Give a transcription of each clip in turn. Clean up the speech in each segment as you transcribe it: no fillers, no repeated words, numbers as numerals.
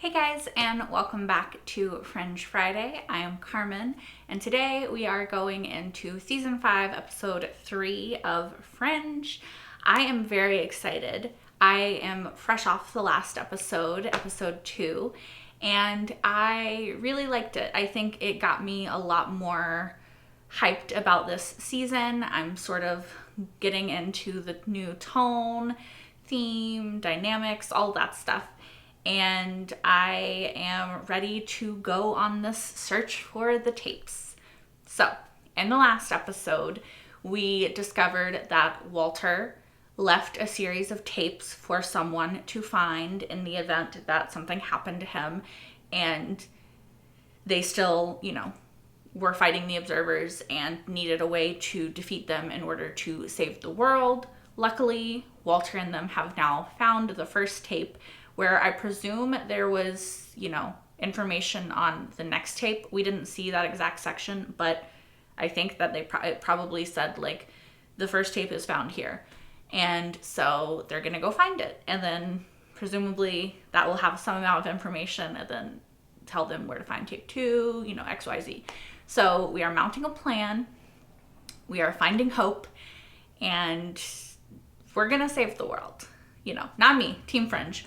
Hey guys, and welcome back to Fringe Friday. I am Carmen, and today we are going into season 5, episode 3 of Fringe. I am very excited. I am fresh off the last episode, episode 2, and I really liked it. I think it got me a lot more hyped about this season. I'm sort of getting into the new tone, theme, dynamics, all that stuff. And I am ready to go on this search for the tapes. So, in the last episode, we discovered that Walter left a series of tapes for someone to find in the event that something happened to him, and they still, were fighting the observers and needed a way to defeat them in order to save the world. Luckily, Walter and them have now found the first tape, where I presume there was, information on the next tape. We didn't see that exact section, but I think that it probably said, the first tape is found here. And so they're going to go find it. And then presumably that will have some amount of information and then tell them where to find tape 2, X, Y, Z. So we are mounting a plan. We are finding hope. And we're going to save the world. Not me, Team Fringe.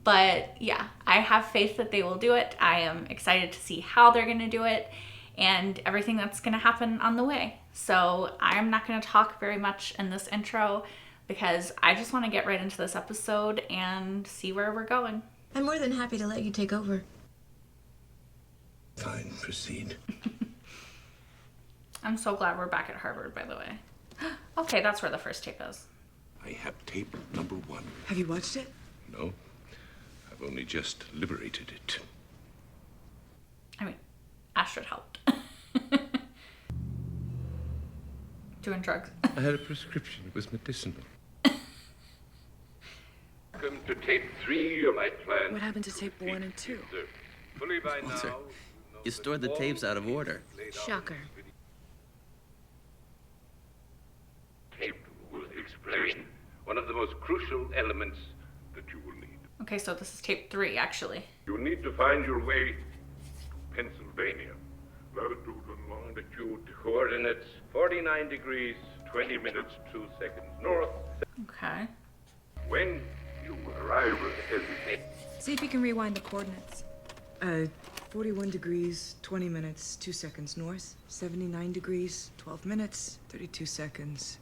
But yeah, I have faith that they will do it. I am excited to see how they're going to do it and everything that's going to happen on the way. So I'm not going to talk very much in this intro because I just want to get right into this episode and see where we're going. I'm more than happy to let you take over. Fine, proceed. I'm so glad we're back at Harvard, by the way. Okay, that's where the first tape is. I have tape number 1. Have you watched it? No. I've only just liberated it. Astrid helped. Doing drugs. I had a prescription. It was medicinal. Welcome to tape 3 of my plan. What happened to tape 1 and 2? Fully by Walter, now, you stored the tapes out of order. Shocker. Tape will explain one of the most crucial elements that you will need. Okay, so this is tape 3, actually. You will need to find your way to Pennsylvania. Latitude and longitude coordinates 49 degrees, 20 minutes, 2 seconds north. Okay. When you arrive at the See if you can rewind the coordinates. 41 degrees, 20 minutes, 2 seconds north. 79 degrees, 12 minutes, 32 seconds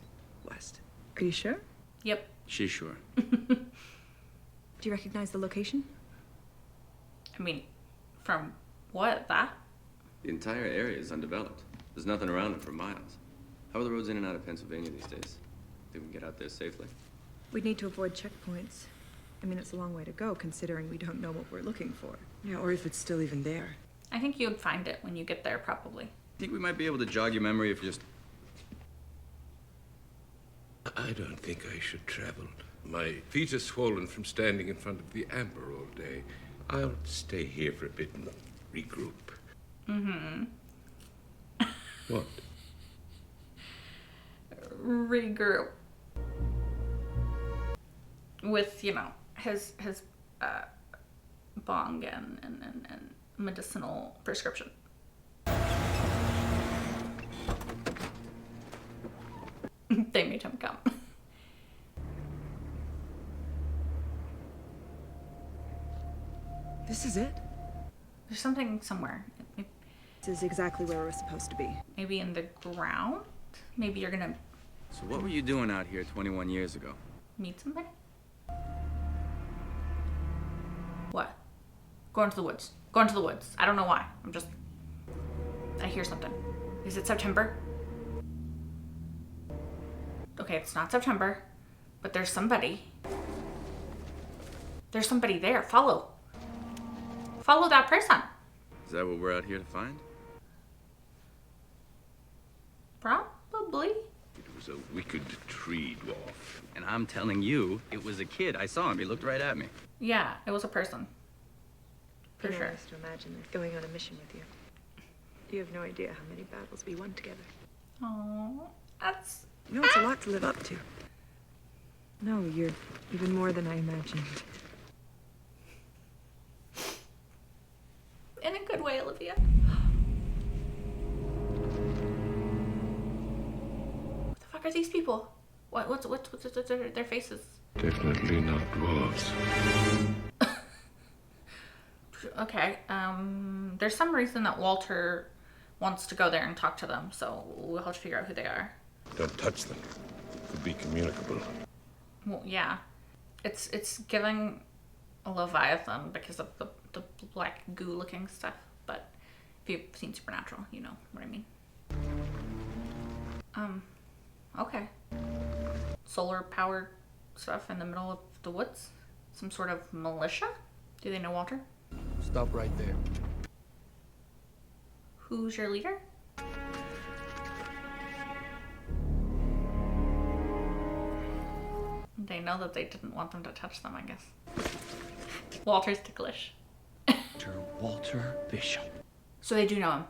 west. Are you sure? Yep. She's sure. Do you recognize the location? From what? That? The entire area is undeveloped. There's nothing around it for miles. How are the roads in and out of Pennsylvania these days? Think we can get out there safely? We'd need to avoid checkpoints. It's a long way to go, considering we don't know what we're looking for. Yeah, or if it's still even there. I think you'd find it when you get there, probably. Think we might be able to jog your memory if you just... I don't think I should travel. My feet are swollen from standing in front of the amber all day. I'll stay here for a bit and regroup. Mm-hmm. What? Regroup. With, his bong and medicinal prescription. They made him come. This is it? There's something somewhere. This is exactly where we're supposed to be. Maybe in the ground? Maybe you're gonna So what were you doing out here 21 years ago? meet somebody? What? Going to the woods. Going to the woods. I don't know why. I hear something. Is it September? Okay, it's not September, but there's somebody. There's somebody there. Follow that person. Is that what we're out here to find? Probably. It was a wicked tree dwarf. And I'm telling you, it was a kid. I saw him. He looked right at me. Yeah, it was a person. For sure. To imagine going on a mission with you. You have no idea how many battles we won together. Oh, that's... It's a lot to live up to. No, you're even more than I imagined. In a good way, Olivia. What the fuck are these people? What's their faces? Definitely not dwarves. Okay, there's some reason that Walter wants to go there and talk to them, so we'll have to figure out who they are. Don't touch them. Could be communicable. Well, yeah. It's giving a Leviathan because of the black goo-looking stuff, but if you've seen Supernatural, you know what I mean. Okay. Solar-powered stuff in the middle of the woods? Some sort of militia? Do they know Walter? Stop right there. Who's your leader? They know that they didn't want them to touch them, I guess. Walter's ticklish. Walter Bishop. So they do know him.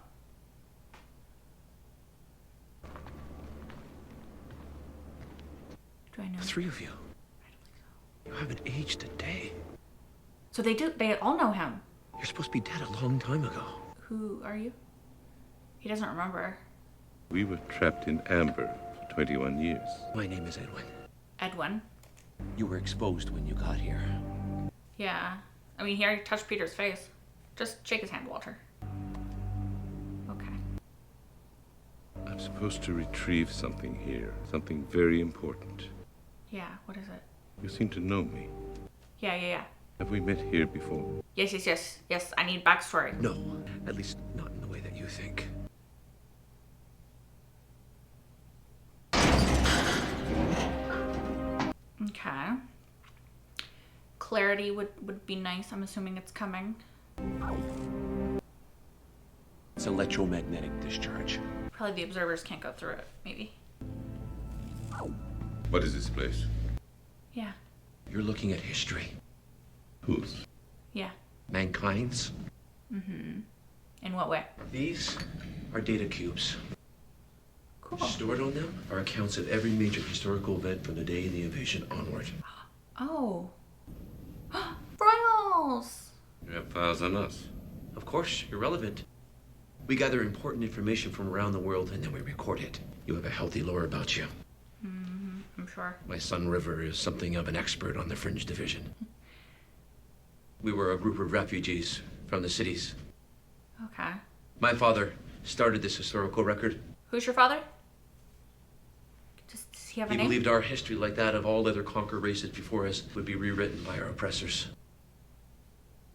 Do I know The him? three of you. You haven't aged a day. So they do. They all know him. You're supposed to be dead a long time ago. Who are you? He doesn't remember. We were trapped in amber for 21 years. My name is Edwin. Edwin. You were exposed when you got here. Yeah. I mean, he already touched Peter's face. Just shake his hand, Walter. Okay. I'm supposed to retrieve something here. Something very important. Yeah. What is it? You seem to know me. Yeah. Have we met here before? Yes. I need backstory. No, at least not in the way that you think. Okay. Clarity would be nice. I'm assuming it's coming. It's electromagnetic discharge. Probably the observers can't go through it, maybe. What is this place? Yeah. You're looking at history. Whose? Yeah. Mankind's. In what way? These are data cubes. Cool. Stored on them are accounts of every major historical event from the day of the invasion onward. Oh. Royals! You have files on us. Of course, irrelevant. We gather important information from around the world and then we record it. You have a healthy lore about you. I'm sure. My son River is something of an expert on the Fringe division. We were a group of refugees from the cities. Okay. My father started this historical record. Who's your father? Does he have a He name? believed our history, like that of all other conquered races before us, would be rewritten by our oppressors.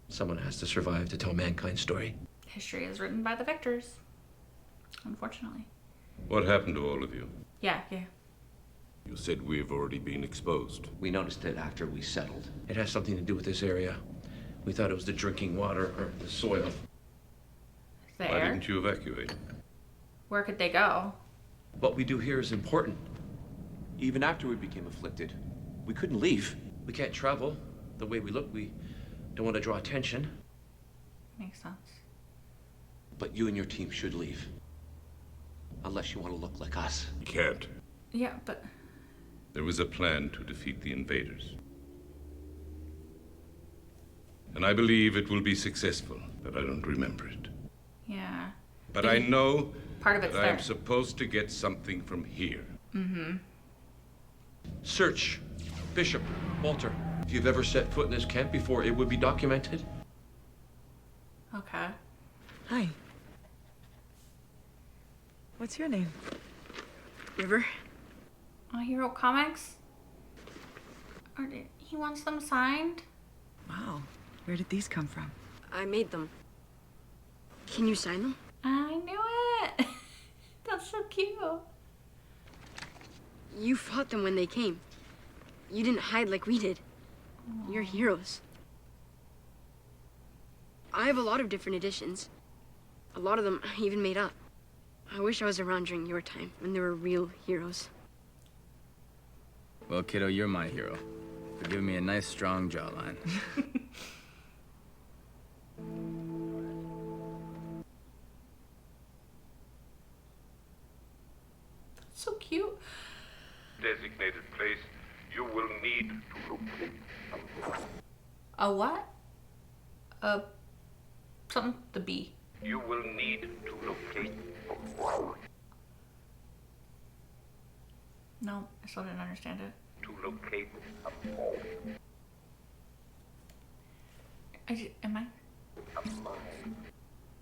Someone has to survive to tell mankind's story. History is written by the victors. Unfortunately. What happened to all of you? Yeah. You said we've already been exposed. We noticed it after we settled. It has something to do with this area. We thought it was the drinking water or the soil. The Why air? didn't you evacuate? Where could they go? What we do here is important. Even after we became afflicted, we couldn't leave. We can't travel the way we look. We don't want to draw attention. Makes sense. But you and your team should leave. Unless you want to look like us. You can't. Yeah, but... There was a plan to defeat the invaders. And I believe it will be successful, but I don't remember it. Yeah. But I know Part of it's that I am there. supposed to get something from here. Search. Bishop. Walter. If you've ever set foot in this camp before, it would be documented. Okay. Hi. What's your name? River? He wrote comics? He wants them signed? Wow. Where did these come from? I made them. Can you sign them? I knew it! That's so cute. You fought them when they came. You didn't hide like we did. You're heroes. I have a lot of different editions. A lot of them I even made up. I wish I was around during your time, when there were real heroes. Well, kiddo, you're my hero. For giving me a nice, strong jawline. So cute. Designated place you will need to locate. A what? A Something, the B. You will need to locate. No, I still didn't understand it. To locate a Am I?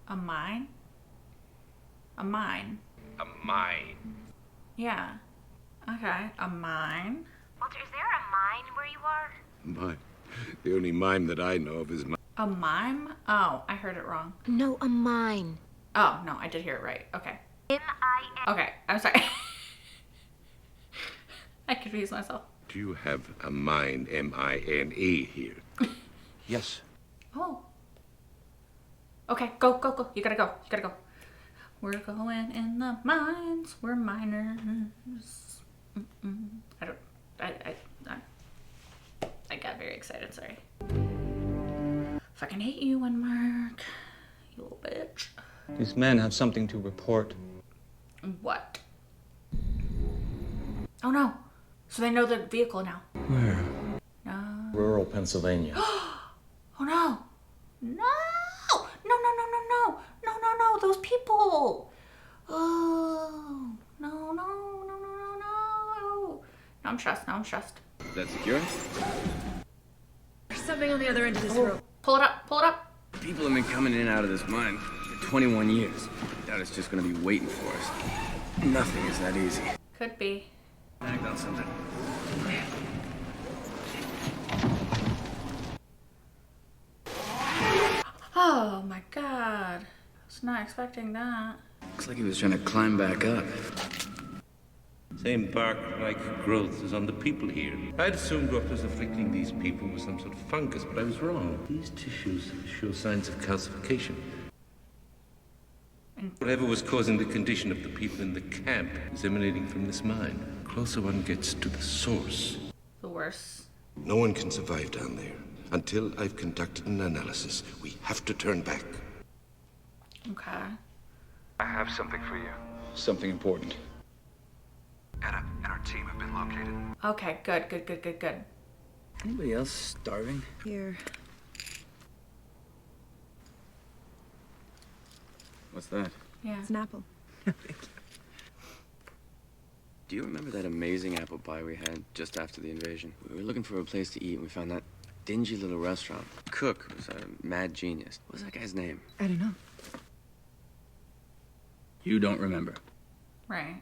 A mine? A mine? a mine. Yeah. Okay, a mine. Walter, is there a mine where you are? Mine. The only mime that I know of is mine. A mime? Oh, I heard it wrong. No, a mine. Oh, no, I did hear it right. Okay. M-I-N. Okay, I'm sorry. I confused myself. Do you have a mine, M-I-N-E, here? Yes. Oh. Okay, go, go, go. You gotta go. You gotta go. We're going in the mines. We're miners. I got very excited, sorry. Fucking hate you, Mark. You little bitch. These men have something to report. What? Oh no. So they know the vehicle now. Where? No. Rural Pennsylvania. Oh no. No! No, no, no, no, no. No, no, no. Those people. Oh. No, no, no, no, no, no. Now I'm stressed. Now I'm stressed. Is that secure? There's something on the other end of this rope. Pull it up. Pull it up. People have been coming in and out of this mine for 21 years. I doubt it's just gonna be waiting for us. Nothing is that easy. Could be. Act on something. Oh my god. I was not expecting that. Looks like he was trying to climb back up. Same bark-like growth as on the people here. I'd assumed what was afflicting these people was some sort of fungus, but I was wrong. These tissues show signs of calcification. Whatever was causing the condition of the people in the camp is emanating from this mine. The closer one gets to the source, The worst. no one can survive down there. Until I've conducted an analysis, we have to turn back. Okay. I have something for you. Something important. Etta and our team have been located. Okay, good, good, good, good, good. Anybody else starving? Here. What's that? Yeah. It's an apple. Do you remember that amazing apple pie we had just after the invasion? We were looking for a place to eat and we found that dingy little restaurant. The cook was a mad genius. What was that guy's name? I don't know. You don't remember. Right.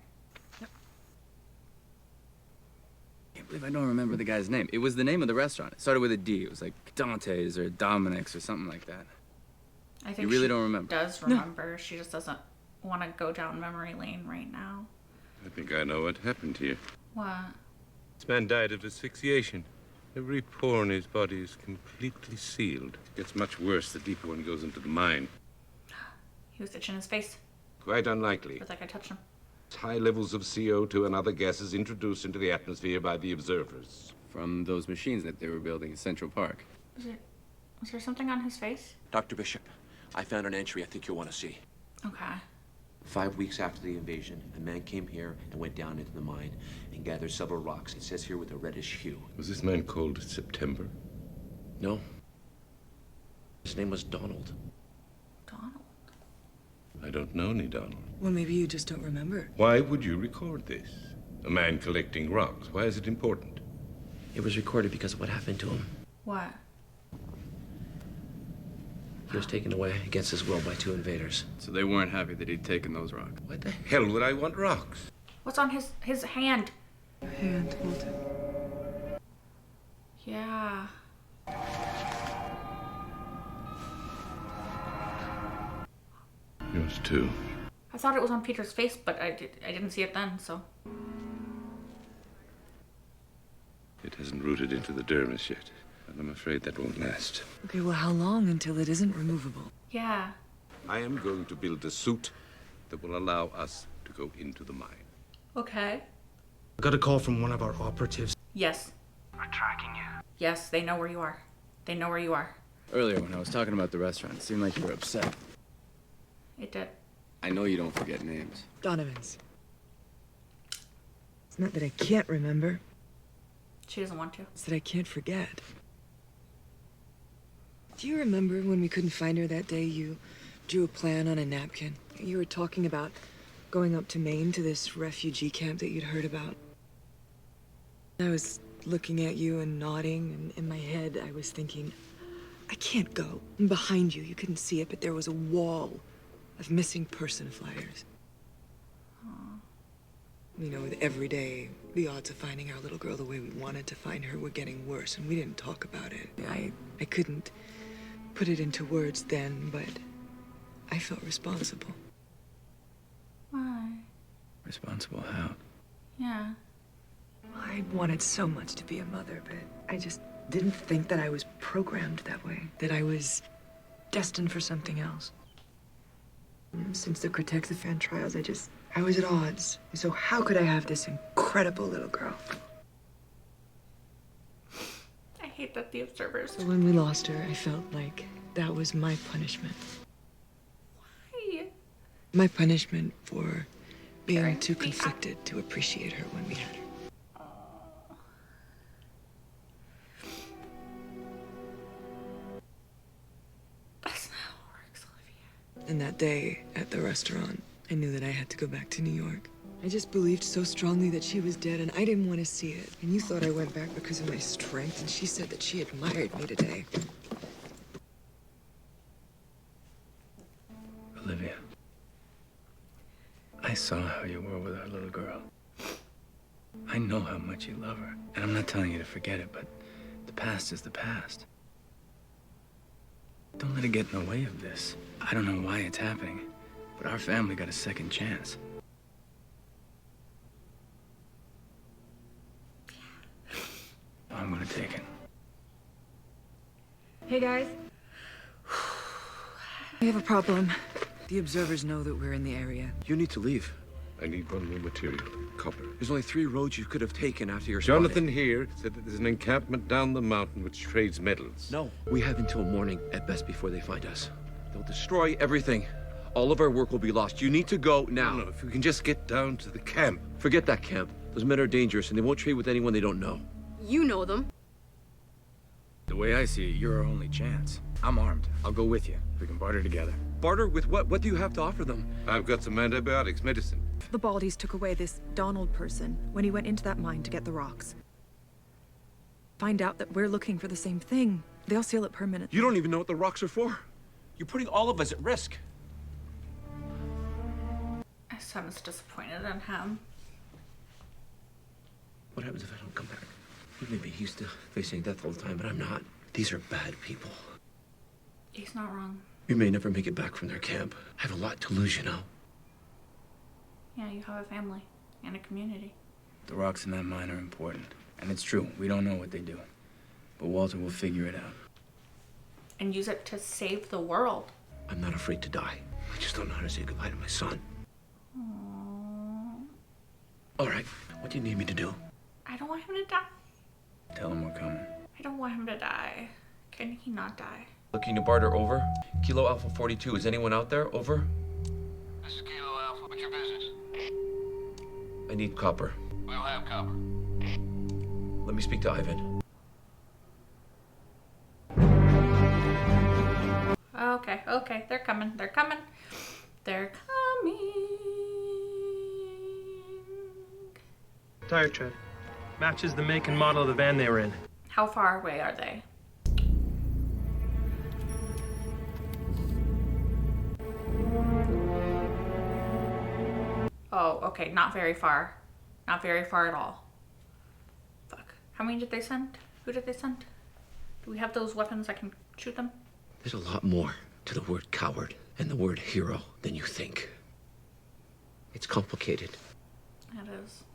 Can't believe I don't remember the guy's name. It was the name of the restaurant. It started with a D. It was like Dante's or Dominic's or something like that. I think You really she don't remember? does remember. She just doesn't want to go down memory lane right now. I think I know what happened here. What? This man died of asphyxiation. Every pore in his body is completely sealed. It gets much worse the deeper one goes into the mine. He was itching his face. Quite unlikely. It was like I touched him. High levels of CO2 and other gases introduced into the atmosphere by the observers. From those machines that they were building in Central Park. Was there something on his face? Dr. Bishop, I found an entry I think you'll want to see. Okay. 5 weeks after the invasion, a man came here and went down into the mine and gathered several rocks. It says here with a reddish hue. Was this man called September? No. His name was Donald. Donald. I don't know any Donald. Well, maybe you just don't remember. Why would you record this? A man collecting rocks. Why is it important? It was recorded because of what happened to him. What? He was taken away against his will by 2 invaders. So they weren't happy that he'd taken those rocks. Why the hell would I want rocks? What's on his hand? Hand, Walter. Yeah. Yours too. I thought it was on Peter's face, but I didn't see it then, so. It hasn't rooted into the dermis yet, and I'm afraid that won't last. Okay, well, how long until it isn't removable? Yeah. I am going to build a suit that will allow us to go into the mine. Okay. I got a call from one of our operatives. Yes. We're tracking you. Yes, they know where you are. They know where you are. Earlier, when I was talking about the restaurant, it seemed like you were upset. It did. I know you don't forget names. Donovan's. It's not that I can't remember. She doesn't want to. It's that I can't forget. Do you remember when we couldn't find her that day? You drew a plan on a napkin. You were talking about going up to Maine to this refugee camp that you'd heard about. I was looking at you and nodding, and in my head I was thinking, I can't go. And behind you, you couldn't see it, but there was a wall of missing person flyers. You know, with every day, the odds of finding our little girl the way we wanted to find her were getting worse, and we didn't talk about it. I couldn't put it into words then, but I felt responsible. Why? Responsible how? Yeah. I wanted so much to be a mother, but I just didn't think that I was programmed that way, that I was destined for something else. Since the Crotexiphan trials, I was at odds. So how could I have this incredible little girl? I hate that the observers. So when we lost her, I felt like that was my punishment. Why? My punishment for being too conflicted to appreciate her when we had her. That's not how it works, Olivia. And that day at the restaurant, I knew that I had to go back to New York. I just believed so strongly that she was dead, and I didn't want to see it. And you thought I went back because of my strength, and she said that she admired me today. Olivia, I saw how you were with our little girl. I know how much you love her. And I'm not telling you to forget it, but the past is the past. Don't let it get in the way of this. I don't know why it's happening, but our family got a second chance. I'm gonna take it. Hey, guys. We have a problem. The observers know that we're in the area. You need to leave. I need one more material. Copper. There's only 3 roads you could have taken after your Jonathan here said that there's an encampment down the mountain which trades metals. No. We have until morning at best before they find us. They'll destroy everything. All of our work will be lost. You need to go now. No, if we can just get down to the camp. Forget that camp. Those men are dangerous, and they won't trade with anyone they don't know. You know them. The way I see it, you're our only chance. I'm armed. I'll go with you. We can barter together. Barter with what? What do you have to offer them? I've got some antibiotics, medicine. The Baldies took away this Donald person when he went into that mine to get the rocks. Find out that we're looking for the same thing. They'll seal it permanently. You don't even know what the rocks are for. You're putting all of us at risk. My son's disappointed in him. What happens if I don't come back? You may be used to facing death all the time, but I'm not. These are bad people. He's not wrong. We may never make it back from their camp. I have a lot to lose, you know. Yeah, you have a family and a community. The rocks in that mine are important. And it's true, we don't know what they do. But Walter will figure it out. And use it to save the world. I'm not afraid to die. I just don't know how to say goodbye to my son. Aww. All right, what do you need me to do? I don't want him to die. Tell him we're coming. I don't want him to die. Can he not die? Looking to barter, over. Kilo Alpha 42, is anyone out there? Over. This is Kilo Alpha. What's your business? I need copper. We'll have copper. Let me speak to Ivan. Okay, okay, they're coming, they're coming. They're coming. Tire tread. Matches the make and model of the van they were in. How far away are they? Oh, okay, not very far. Not very far at all. Fuck. How many did they send? Who did they send? Do we have those weapons I can shoot them? There's a lot more to the word coward and the word hero than you think. It's complicated. It is.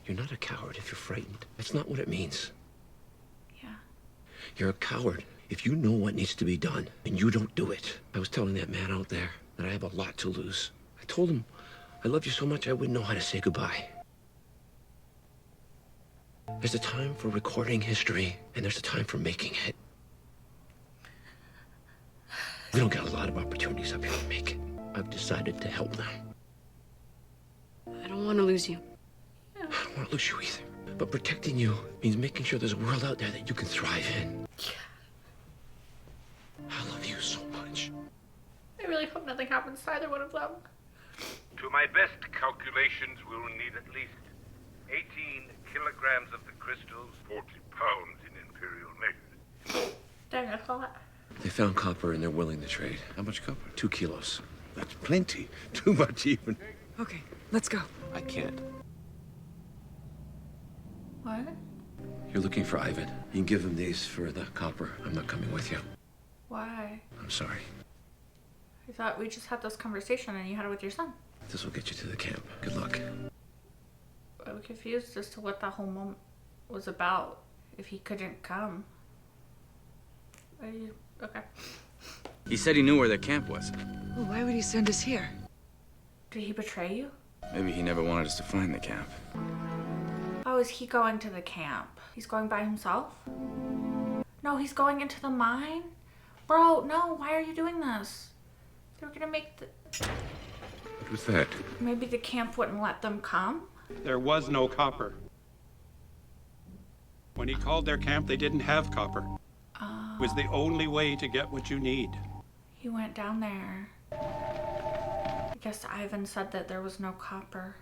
You're not a coward if you're frightened. That's not what it means. Yeah. You're a coward if you know what needs to be done and you don't do it. I was telling that man out there that I have a lot to lose. I told him I love you so much I wouldn't know how to say goodbye. There's a time for recording history, and there's a time for making it. We don't get a lot of opportunities up here to make it. I've decided to help them. I don't want to lose you. I don't want to lose you either. But protecting you means making sure there's a world out there that you can thrive in. hope nothing happens to either one of them. To my best calculations, we'll need at least 18 kilograms of the crystals, 40 pounds in imperial measures. Dang, I thought. They found copper and they're willing to trade. How much copper? 2 kilos. That's plenty. Too much even. Okay, let's go. I can't. What? You're looking for Ivan. You can give him these for the copper. I'm not coming with you. Why? I'm sorry. I thought we just had this conversation and you had it with your son. This will get you to the camp. Good luck. I'm confused as to what that whole moment was about if he couldn't come. Okay. He said he knew where their camp was. Well, why would he send us here? Did he betray you? Maybe he never wanted us to find the camp. Oh, is he going to the camp? He's going by himself? No, he's going into the mine? Bro, no, why are you doing this? They were gonna make the... What was that? Maybe the camp wouldn't let them come? There was no copper. When he called their camp, they didn't have copper. It was the only way to get what you need. He went down there. I guess Ivan said that there was no copper.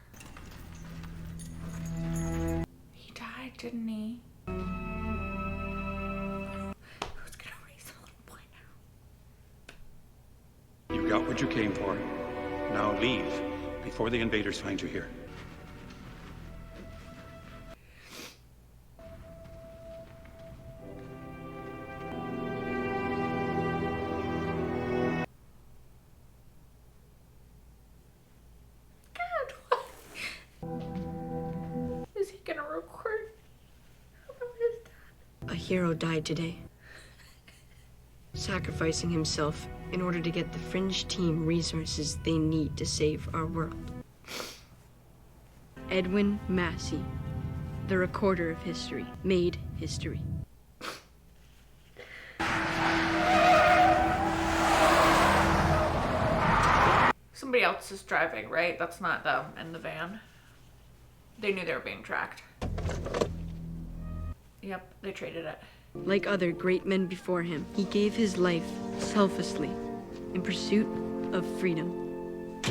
He died, didn't he? Who's gonna raise a little boy now? You got what you came for. Now leave before the invaders find you here. Is he gonna record? A hero died today, sacrificing himself in order to get the Fringe team resources they need to save our world. Edwin Massey, the recorder of history, made history. Somebody else is driving, right? That's not them in the van. They knew they were being tracked. Yep, they traded it. Like other great men before him, he gave his life selflessly in pursuit of freedom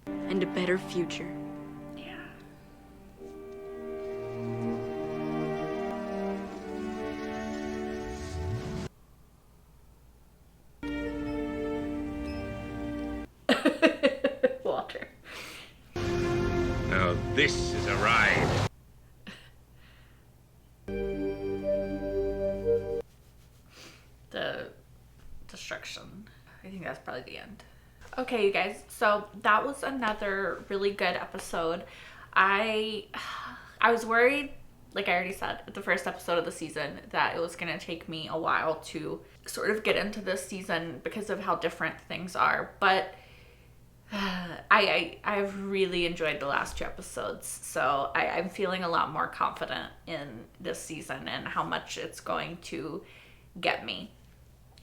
and a better future. Yeah. Walter. Now this is a ride. The destruction. I think that's probably the end. Okay, you guys, so that was another really good episode. I was worried, like I already said at the first episode of the season, that it was going to take me a while to sort of get into this season because of how different things are, but I've really enjoyed the last 2 episodes, so I'm feeling a lot more confident in this season and how much it's going to get me.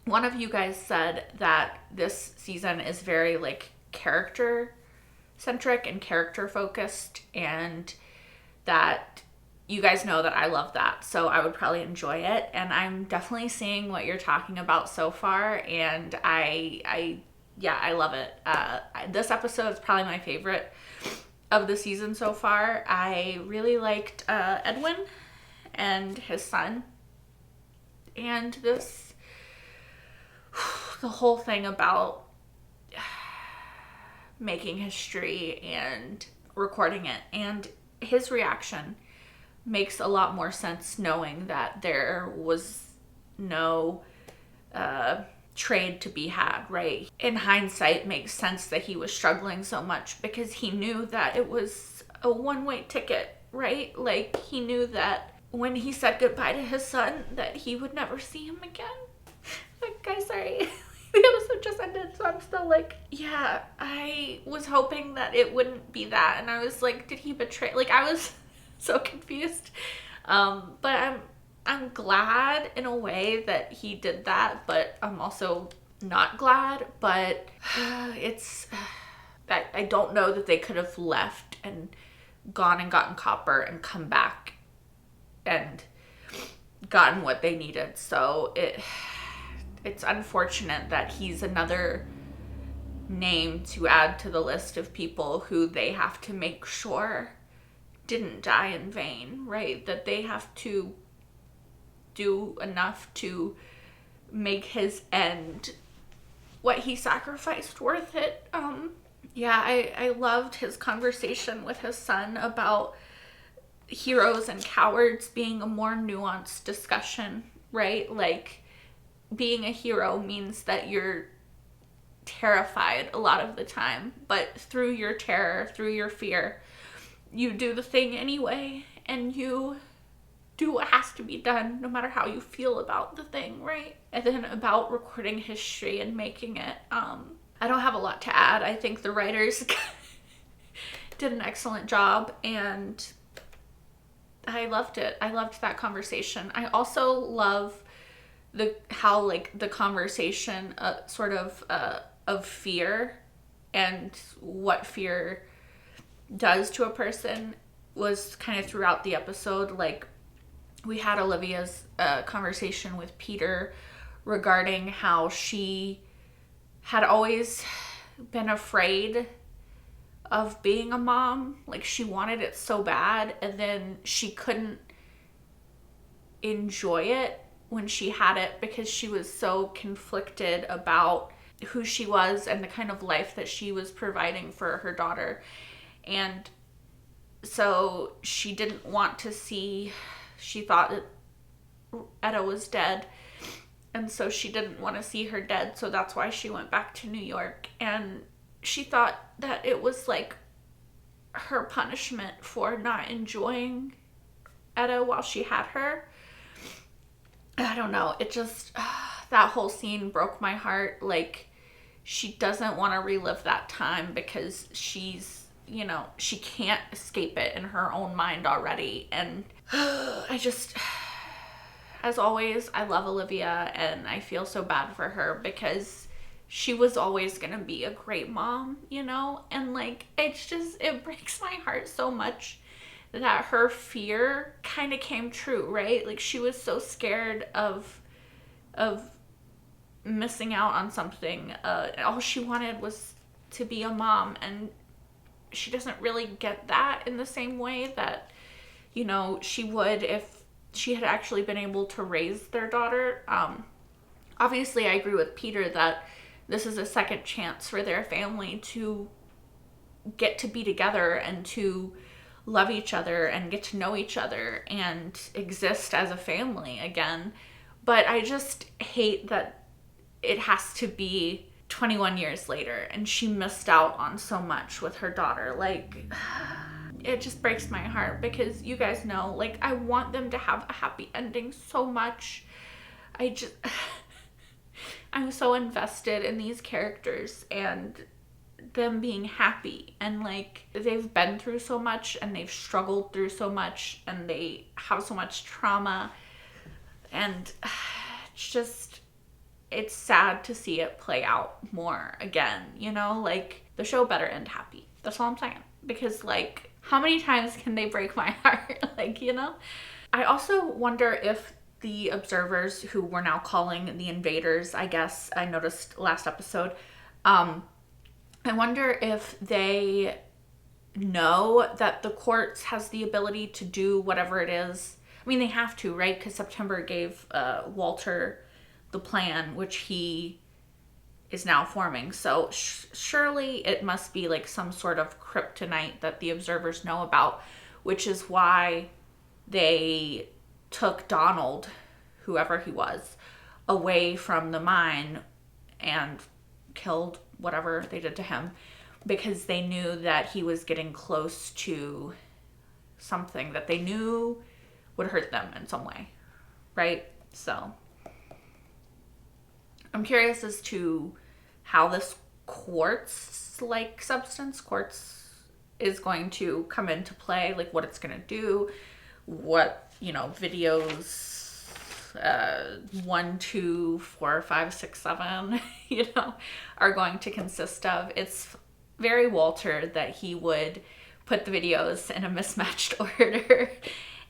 One of you guys said that this season is very like character centric and character focused, and that you guys know that I love that, so I would probably enjoy it, and I'm definitely seeing what you're talking about so far, and I love it. This episode is probably my favorite of the season so far. I really liked Edwin and his son, and the whole thing about making history and recording it, and his reaction makes a lot more sense knowing that there was no trade to be had, right? In hindsight, makes sense that he was struggling so much because he knew that it was a one-way ticket, right? Like, he knew that when he said goodbye to his son that he would never see him again. Like, guys, sorry. The episode just ended, so I'm still like, yeah, I was hoping that it wouldn't be that, and I was like, did he betray? Like, I was so confused. But I'm glad in a way that he did that, but I'm also not glad. But I don't know that they could have left and gone and gotten copper and come back and gotten what they needed. So it's unfortunate that he's another name to add to the list of people who they have to make sure didn't die in vain, right? That they have to do enough to make his end, what he sacrificed, worth it. Yeah, I loved his conversation with his son about heroes and cowards being a more nuanced discussion, right? Like, being a hero means that you're terrified a lot of the time, but through your terror, through your fear, you do the thing anyway, and you do what has to be done no matter how you feel about the thing, right? And then about recording history and making it, I don't have a lot to add. I think the writers did an excellent job, and I loved it. I loved that conversation. I also love how like the conversation sort of fear and what fear does to a person was kind of throughout the episode. Like, we had Olivia's conversation with Peter regarding how she had always been afraid of being a mom. Like, she wanted it so bad, and then she couldn't enjoy it when she had it because she was so conflicted about who she was and the kind of life that she was providing for her daughter. And so she didn't want to see, she thought that Etta was dead, and so she didn't want to see her dead, so that's why she went back to New York. And she thought that it was like her punishment for not enjoying Etta while she had her. I don't know, it just, that whole scene broke my heart. Like, she doesn't want to relive that time because she's, you know, she can't escape it in her own mind already. And I just, as always, I love Olivia, and I feel so bad for her because she was always gonna be a great mom, you know? And like, it's just, it breaks my heart so much that her fear kind of came true, right? Like, she was so scared of missing out on something. All she wanted was to be a mom, and she doesn't really get that in the same way that, you know, she would if she had actually been able to raise their daughter. Obviously, I agree with Peter that this is a second chance for their family to get to be together and to love each other and get to know each other and exist as a family again. But I just hate that it has to be 21 years later and she missed out on so much with her daughter. Like, it just breaks my heart because you guys know, like, I want them to have a happy ending so much. I'm so invested in these characters and them being happy, and like, they've been through so much and they've struggled through so much and they have so much trauma, and it's sad to see it play out more again, you know? Like, the show better end happy. That's all I'm saying. Because, like, how many times can they break my heart? Like, you know? I also wonder if the observers, who we're now calling the invaders, I guess, I noticed last episode, I wonder if they know that the courts has the ability to do whatever it is. I mean, they have to, right? Because September gave Walter the plan, which he is now forming. So surely it must be like some sort of kryptonite that the observers know about, which is why they took Donald, whoever he was, away from the mine and killed whatever they did to him, because they knew that he was getting close to something that they knew would hurt them in some way, right? So I'm curious as to how this quartz-like substance, quartz, is going to come into play, like what it's going to do, what, you know, videos 1, 2, 4, 5, 6, 7, you know, are going to consist of. It's very Walter that he would put the videos in a mismatched order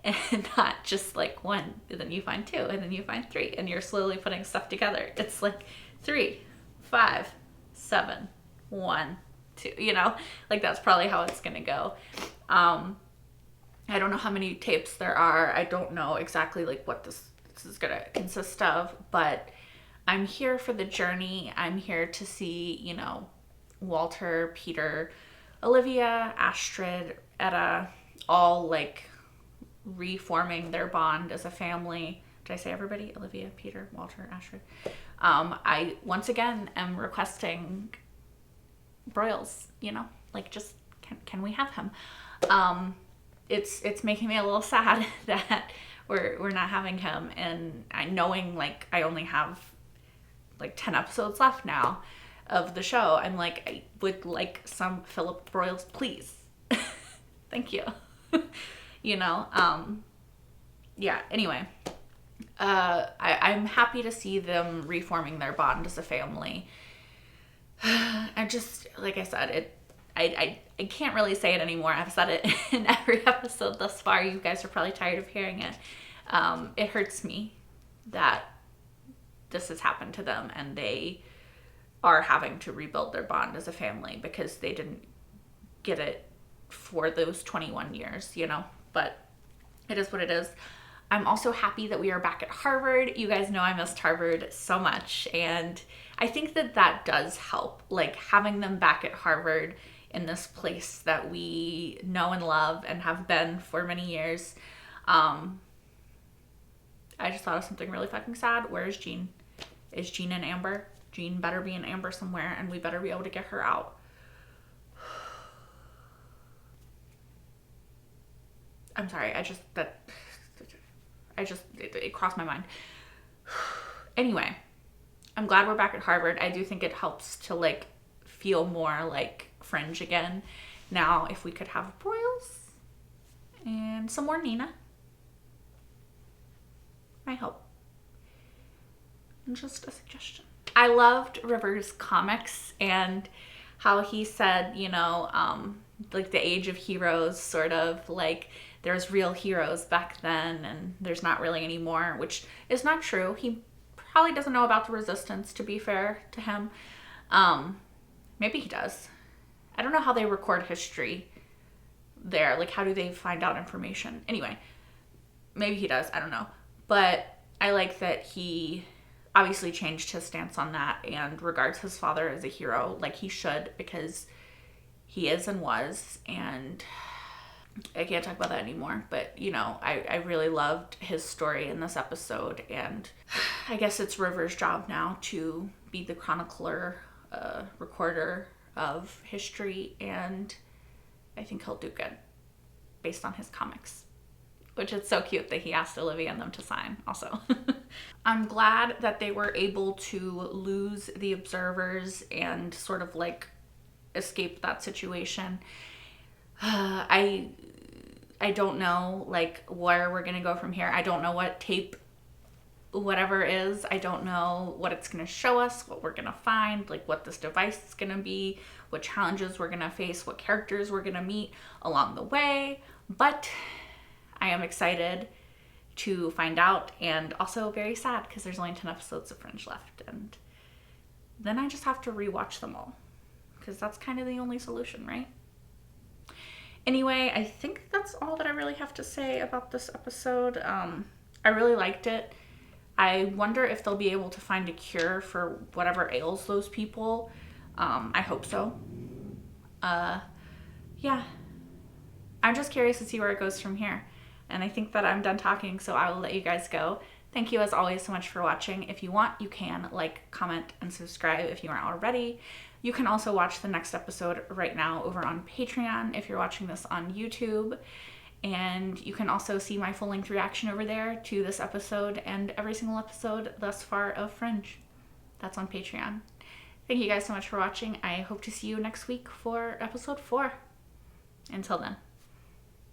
and not just like 1, and then you find 2, and then you find 3, and you're slowly putting stuff together. It's like 3, 5, 7, 1, 2, you know, like that's probably how it's gonna go. I don't know how many tapes there are. I don't know exactly like what this is gonna consist of, but I'm here for the journey. I'm here to see, you know, Walter, Peter, Olivia, Astrid, Etta, all like reforming their bond as a family. Did I say everybody? Olivia, Peter, Walter, Astrid. I once again am requesting Broyles, you know, like just can we have him? It's making me a little sad that we're not having him, and knowing like I only have like 10 episodes left now of the show. I'm like, I would like some Philip Broyles, please. Thank you. You know, yeah, anyway, I'm happy to see them reforming their bond as a family. I just, like I said, I can't really say it anymore. I've said it in every episode thus far. You guys are probably tired of hearing it. It hurts me that this has happened to them and they are having to rebuild their bond as a family because they didn't get it for those 21 years, you know, but it is what it is. I'm also happy that we are back at Harvard. You guys know I missed Harvard so much, and I think that that does help, like having them back at Harvard in this place that we know and love and have been for many years. I just thought of something really fucking sad. Where is Jean? Is Jean in Amber? Jean better be in Amber somewhere, and we better be able to get her out. I'm sorry, it crossed my mind. Anyway, I'm glad we're back at Harvard. I do think it helps to like feel more like Fringe again. Now, if we could have Broyles and some more Nina, I hope. And just a suggestion. I loved River's comics and how he said, you know, like the age of heroes, sort of like there's real heroes back then and there's not really anymore, which is not true. He probably doesn't know about the Resistance, to be fair to him. Maybe he does. I don't know how they record history there. Like, how do they find out information? Anyway, maybe he does. I don't know. But I like that he obviously changed his stance on that and regards his father as a hero, like he should, because he is and was. And I can't talk about that anymore, but you know, I really loved his story in this episode, and I guess it's River's job now to be the chronicler, recorder of history, and I think he'll do good based on his comics, which is so cute that he asked Olivia and them to sign also. I'm glad that they were able to lose the observers and sort of like escape that situation. I don't know like where we're gonna go from here. I don't know what tape whatever is. I don't know what it's gonna show us, what we're gonna find, like what this device is gonna be, what challenges we're gonna face, what characters we're gonna meet along the way. But I am excited to find out, and also very sad because there's only 10 episodes of Fringe left, and then I just have to rewatch them all because that's kind of the only solution, right? Anyway, I think that's all that I really have to say about this episode. I really liked it. I wonder if they'll be able to find a cure for whatever ails those people. I hope so. Yeah. I'm just curious to see where it goes from here. And I think that I'm done talking, so I will let you guys go. Thank you as always so much for watching. If you want, you can like, comment, and subscribe if you aren't already. You can also watch the next episode right now over on Patreon if you're watching this on YouTube. And you can also see my full-length reaction over there to this episode and every single episode thus far of Fringe. That's on Patreon. Thank you guys so much for watching. I hope to see you next week for episode 4. Until then.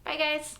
Bye, guys.